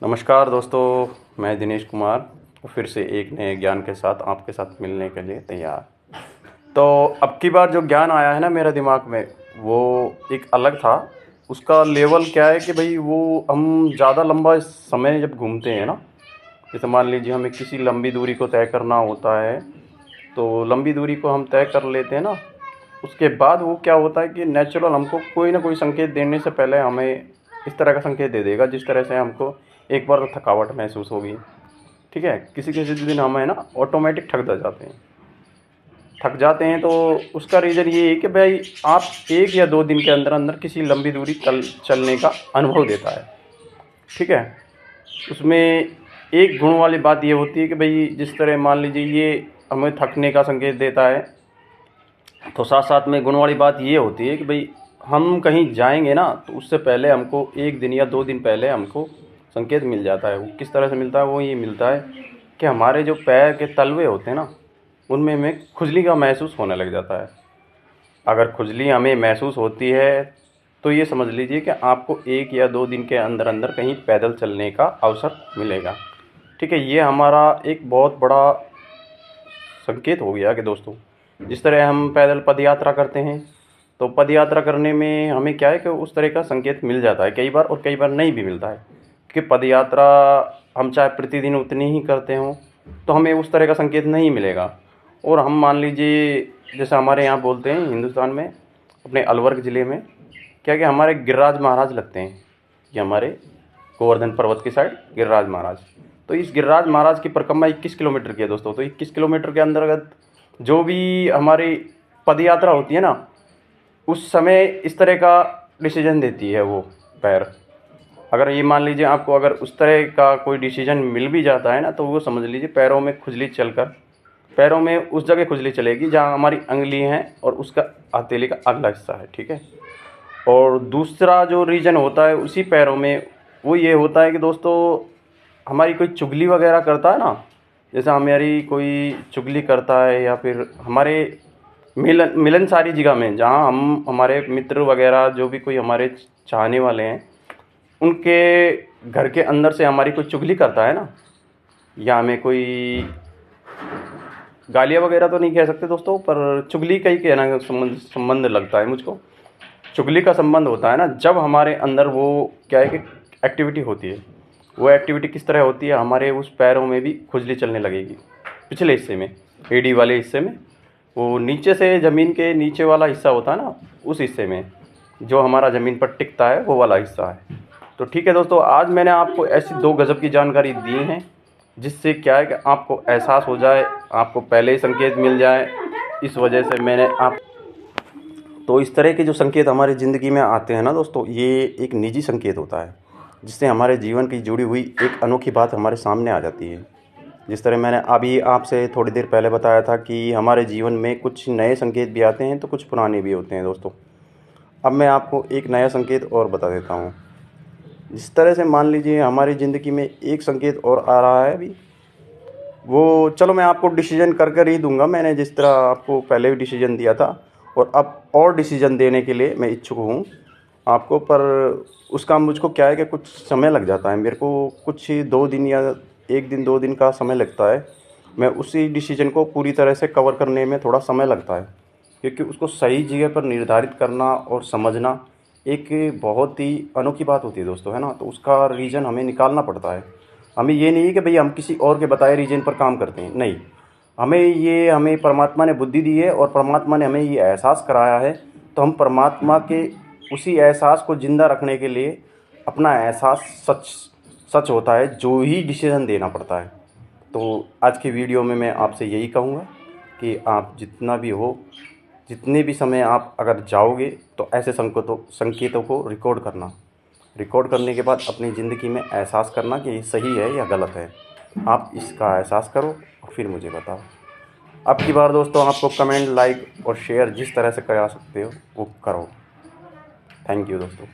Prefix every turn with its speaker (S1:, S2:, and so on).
S1: नमस्कार दोस्तों, मैं दिनेश कुमार फिर से एक नए ज्ञान के साथ आपके साथ मिलने के लिए तैयार। तो अब की बार जो ज्ञान आया है ना मेरे दिमाग में, वो एक अलग था। उसका लेवल क्या है कि भाई वो हम ज़्यादा लंबा समय जब घूमते हैं ना, जैसे मान लीजिए हमें किसी लंबी दूरी को तय करना होता है, तो लंबी दूरी को हम तय कर लेते हैं ना, उसके बाद वो क्या होता है कि नेचुरल हमको कोई ना कोई संकेत देने से पहले हमें इस तरह का संकेत दे देगा जिस तरह से हमको एक बार तो थकावट महसूस होगी। ठीक है, किसी किसी दिन हम है ना ऑटोमेटिक थक जाते हैं। तो उसका रीज़न ये है कि भाई आप 1 या 2 दिन के अंदर अंदर किसी लंबी दूरी चलने का अनुभव देता है। ठीक है, उसमें एक गुण वाली बात ये होती है कि भाई जिस तरह मान लीजिए ये हमें थकने का संकेत देता है, तो साथ साथ में गुण वाली बात ये होती है कि भाई हम कहीं जाएंगे ना, तो उससे पहले हमको 1 दिन या 2 दिन पहले हमको संकेत मिल जाता है। वो किस तरह से मिलता है, वो ये मिलता है कि हमारे जो पैर के तलवे होते हैं ना, उनमें हमें खुजली का महसूस होने लग जाता है। अगर खुजली हमें महसूस होती है तो ये समझ लीजिए कि आपको 1 या 2 दिन के अंदर अंदर कहीं पैदल चलने का अवसर मिलेगा। ठीक है, ये हमारा एक बहुत बड़ा संकेत हो गया कि दोस्तों, जिस तरह हम पैदल पद यात्रा करते हैं, तो पद यात्रा करने में हमें क्या है कि उस तरह का संकेत मिल जाता है कई बार, और कई बार नहीं भी मिलता है। कि पद यात्रा हम चाहे प्रतिदिन उतनी ही करते हों तो हमें उस तरह का संकेत नहीं मिलेगा। और हम मान लीजिए जैसे हमारे यहाँ बोलते हैं हिंदुस्तान में, अपने अलवर ज़िले में क्या कि हमारे गिरिराज महाराज लगते हैं। ये हमारे गोवर्धन पर्वत की साइड गिरिराज महाराज। तो इस गिरिराज महाराज की परिक्रमा 21 किलोमीटर की है दोस्तों। तो 21 किलोमीटर के अंतर्गत जो भी हमारी पद यात्रा होती है ना, उस समय इस तरह का डिसीजन देती है वो पैर। अगर ये मान लीजिए आपको अगर उस तरह का कोई डिसीजन मिल भी जाता है ना, तो वो समझ लीजिए पैरों में खुजली चलकर, पैरों में उस जगह खुजली चलेगी जहाँ हमारी अंगुली है और उसका हथेली का अगला हिस्सा है। ठीक है, और दूसरा जो रीजन होता है उसी पैरों में, वो ये होता है कि दोस्तों हमारी कोई चुगली वगैरह करता है ना, जैसे हमारी कोई चुगली करता है या फिर हमारे मिलनसारी जगह में जहाँ हम हमारे मित्र वगैरह जो भी कोई हमारे चाहने वाले हैं, उनके घर के अंदर से हमारी कोई चुगली करता है ना, या हमें कोई गालियाँ वगैरह तो नहीं कह सकते दोस्तों, पर चुगली का ही कहना संबंध संबंध लगता है मुझको। चुगली का संबंध होता है ना जब हमारे अंदर वो क्या है कि एक्टिविटी होती है। वो एक्टिविटी किस तरह होती है, हमारे उस पैरों में भी खुजली चलने लगेगी। पिछले हिस्से में, एड़ी वाले हिस्से में, वो नीचे से ज़मीन के नीचे वाला हिस्सा होता है ना, उस हिस्से में जो हमारा ज़मीन पर टिकता है वो वाला हिस्सा है। तो ठीक है दोस्तों, आज मैंने आपको ऐसी 2 गज़ब की जानकारी दी हैं जिससे क्या है कि आपको एहसास हो जाए, आपको पहले ही संकेत मिल जाए। इस वजह से मैंने आप तो इस तरह के जो संकेत हमारी ज़िंदगी में आते हैं ना दोस्तों, ये एक निजी संकेत होता है जिससे हमारे जीवन की जुड़ी हुई एक अनोखी बात हमारे सामने आ जाती है। जिस तरह मैंने अभी आपसे थोड़ी देर पहले बताया था कि हमारे जीवन में कुछ नए संकेत भी आते हैं तो कुछ पुराने भी होते हैं दोस्तों। अब मैं आपको एक नया संकेत और बता देता हूँ। जिस तरह से मान लीजिए हमारी ज़िंदगी में एक संकेत और आ रहा है अभी, वो चलो मैं आपको डिसीजन कर कर ही दूंगा। मैंने जिस तरह आपको पहले भी डिसीजन दिया था और अब और डिसीजन देने के लिए मैं इच्छुक हूँ आपको, पर उसका मुझको क्या है कि कुछ समय लग जाता है मेरे को, कुछ 2 दिन या 1 दिन 2 दिन का समय लगता है। मैं उसी डिसीजन को पूरी तरह से कवर करने में थोड़ा समय लगता है, क्योंकि उसको सही जगह पर निर्धारित करना और समझना एक बहुत ही अनोखी बात होती है दोस्तों, है ना। तो उसका रीज़न हमें निकालना पड़ता है। हमें ये नहीं है कि भई हम किसी और के बताए रीजन पर काम करते हैं, नहीं। हमें परमात्मा ने बुद्धि दी है और परमात्मा ने हमें ये एहसास कराया है, तो हम परमात्मा के उसी एहसास को ज़िंदा रखने के लिए अपना एहसास सच सच होता है जो ही डिसीज़न देना पड़ता है। तो आज की वीडियो में मैं आपसे यही कहूँगा कि आप जितना भी हो, जितने भी समय आप अगर जाओगे, तो ऐसे संकेतों को रिकॉर्ड करना। रिकॉर्ड करने के बाद अपनी ज़िंदगी में एहसास करना कि ये सही है या गलत है। आप इसका एहसास करो और फिर मुझे बताओ। अब की बार दोस्तों आपको कमेंट, लाइक और शेयर जिस तरह से करा सकते हो वो करो। थैंक यू दोस्तों।